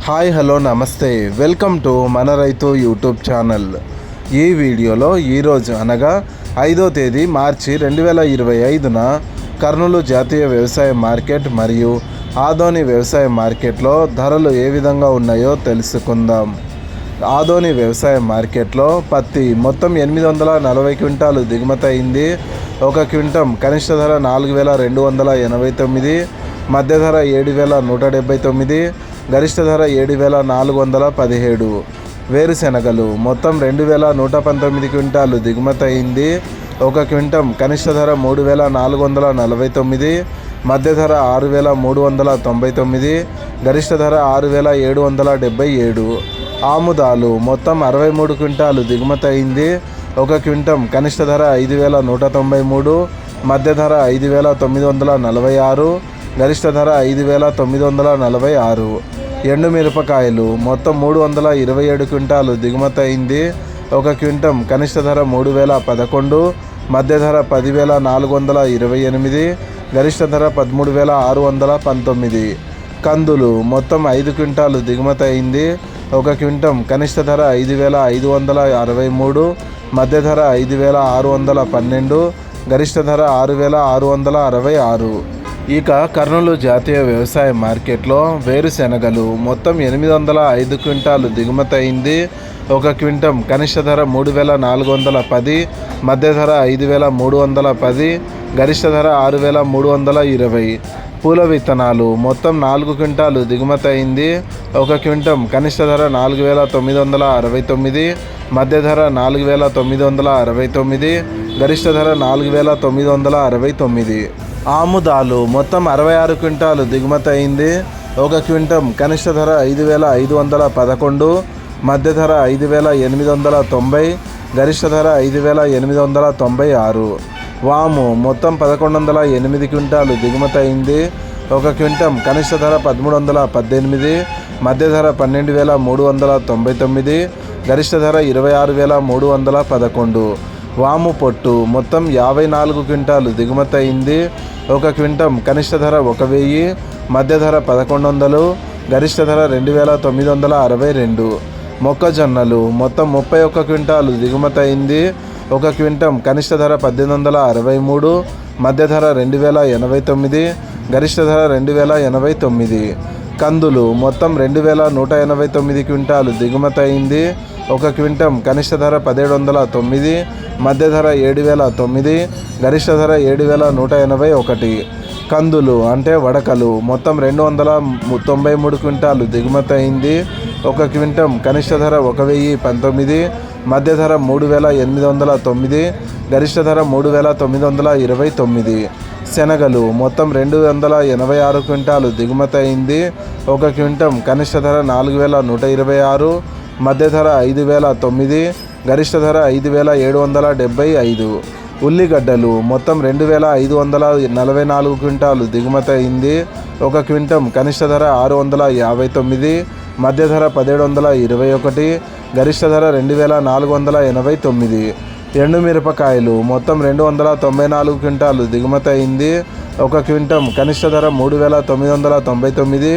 Hi hello నమస్తే, welcome to మన రైతు యూట్యూబ్ ఛానల్. ఈ వీడియోలో ఈరోజు అనగా 5వ తేదీ మార్చి 2025న కర్నూలు జాతీయ వ్యవసాయ మార్కెట్ మరియు ఆదోని వ్యవసాయ మార్కెట్లో ధరలు ఏ విధంగా ఉన్నాయో తెలుసుకుందాం. ఆదోని వ్యవసాయ మార్కెట్లో పత్తి మొత్తం 840 క్వింటాలు దిగుమతి అయింది. ఒక క్వింటం కనిష్ట ధర 4289, మధ్య ధర 7179, గరిష్ట ధర 7417. వేరుశెనగలు మొత్తం 2119 క్వింటాలు దిగుమతి అయింది. ఒక క్వింటం కనిష్ట ధర 3449, మధ్య ధర 6399, గరిష్ట ధర 6777. ఆముదాలు మొత్తం 63 క్వింటాలు దిగుమతి అయింది. ఒక క్వింటం కనిష్ట ధర 5193, మధ్య ధర 5946, గరిష్ట ధర 5946. ఎండుమిరపకాయలు మొత్తం 327 క్వింటాలు దిగుమతి అయింది. ఒక క్వింటం కనిష్ట ధర 3011, మధ్య ధర 10428, గరిష్ట ధర 13619. కందులు మొత్తం 5 క్వింటాలు దిగుమతి అయింది. ఒక క్వింటం కనిష్ట ధర 5563, మధ్య ధర 5612, గరిష్ట ధర 6666. ఇక కర్నూలు జాతీయ వ్యవసాయ మార్కెట్లో వేరుశెనగలు మొత్తం 805 క్వింటాలు దిగుమతి అయింది. ఒక క్వింటం కనిష్ట ధర 3410, మధ్య ధర 5310, గరిష్ట ధర 6320. పూల విత్తనాలు మొత్తం 4 క్వింటాలు దిగుమతి అయింది. ఒక క్వింటం కనిష్ట ధర 4969, మధ్య ధర 4969, గరిష్ట ధర 4969. ఆముదాలు మొత్తం 66 క్వింటాలు దిగుమతి అయింది. ఒక క్వింటం కనిష్ట ధర 5511, మధ్య ధర 5890, గరిష్ట ధర 5896. వాము మొత్తం 1108 క్వింటాలు దిగుమతి అయింది. ఒక క్వింటం కనిష్ట ధర 1318, మధ్య ధర 12399, గరిష్ట ధర 26311. వాము పొట్టు మొత్తం 54 క్వింటాలు దిగుమతి అయింది. ఒక క్వింటం కనిష్ట ధర 1000, మధ్య ధర 1100, గరిష్ట ధర 2962. మొక్కజొన్నలు మొత్తం 31 క్వింటాలు దిగుమతి అయింది. ఒక క్వింటం కనిష్ట ధర 1863, మధ్య ధర 2089, గరిష్ట ధర 2089. కందులు మొత్తం 2189 క్వింటాలు దిగుమతి అయింది. ఒక క్వింటం కనిష్ట ధర 1709, మధ్య ధర 7009, గరిష్ట ధర 7181. కందులు అంటే వడకలు మొత్తం 293 క్వింటాలు దిగుమతి అయింది. ఒక క్వింటం కనిష్ట ధర 1019, మధ్య ధర 3809, గరిష్ట ధర 3929. శనగలు మొత్తం 286 క్వింటాలు దిగుమతి అయింది. ఒక క్వింటం కనిష్ట ధర 4126, మధ్య ధర 5009, గరిష్ట ధర 5775. ఉల్లిగడ్డలు మొత్తం 2544 క్వింటాలు దిగుమతి అయింది. ఒక క్వింటం కనిష్ట ధర 659, మధ్య ధర 1721, గరిష్ట ధర 2489. ఎండుమిరపకాయలు మొత్తం 294 క్వింటాలు దిగుమతి అయింది. ఒక క్వింటం కనిష్ట ధర 3999,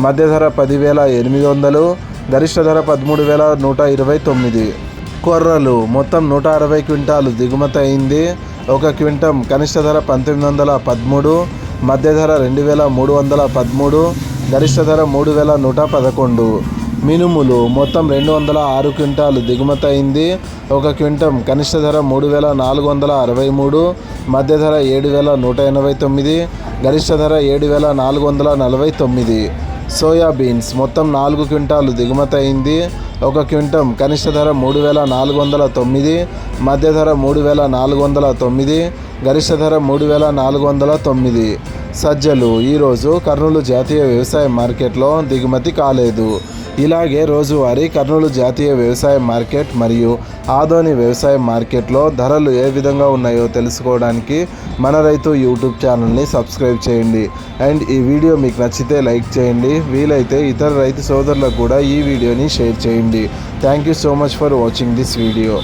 మధ్య ధర 10800, గరిష్ట ధర 13129. కొర్రలు మొత్తం 160 క్వింటాలు దిగుమతి అయింది. ఒక క్వింటం కనిష్ట ధర 1913, మధ్య ధర 2313, గరిష్ట ధర 3111. మినుములు మొత్తం 206 క్వింటాలు దిగుమతి అయింది. ఒక క్వింటం కనిష్ట ధర 3463, మధ్య ధర 7189, గరిష్ట ధర 7449. సోయాబీన్స్ మొత్తం 4 క్వింటాలు దిగుమతి అయింది. ఒక క్వింటం కనిష్ట ధర 3409, మధ్య ధర 3409, గరిష్ట ధర 3409. సజ్జలు ఈరోజు కర్నూలు జాతీయ వ్యవసాయ మార్కెట్లో దిగుమతి కాలేదు. ఇలాగే రోజువారీ కర్నూలు జాతీయ వ్యవసాయ మార్కెట్ మరియు ఆదోని వ్యవసాయ మార్కెట్లో ధరలు ఏ విధంగా ఉన్నాయో తెలుసుకోవడానికి మన రైతు యూట్యూబ్ ఛానల్ని సబ్స్క్రైబ్ చేయండి. అండ్ ఈ వీడియో మీకు నచ్చితే లైక్ చేయండి. వీలైతే ఇతర రైతు సోదరులకు కూడా ఈ వీడియోని షేర్ చేయండి. Thank you so much for watching this video.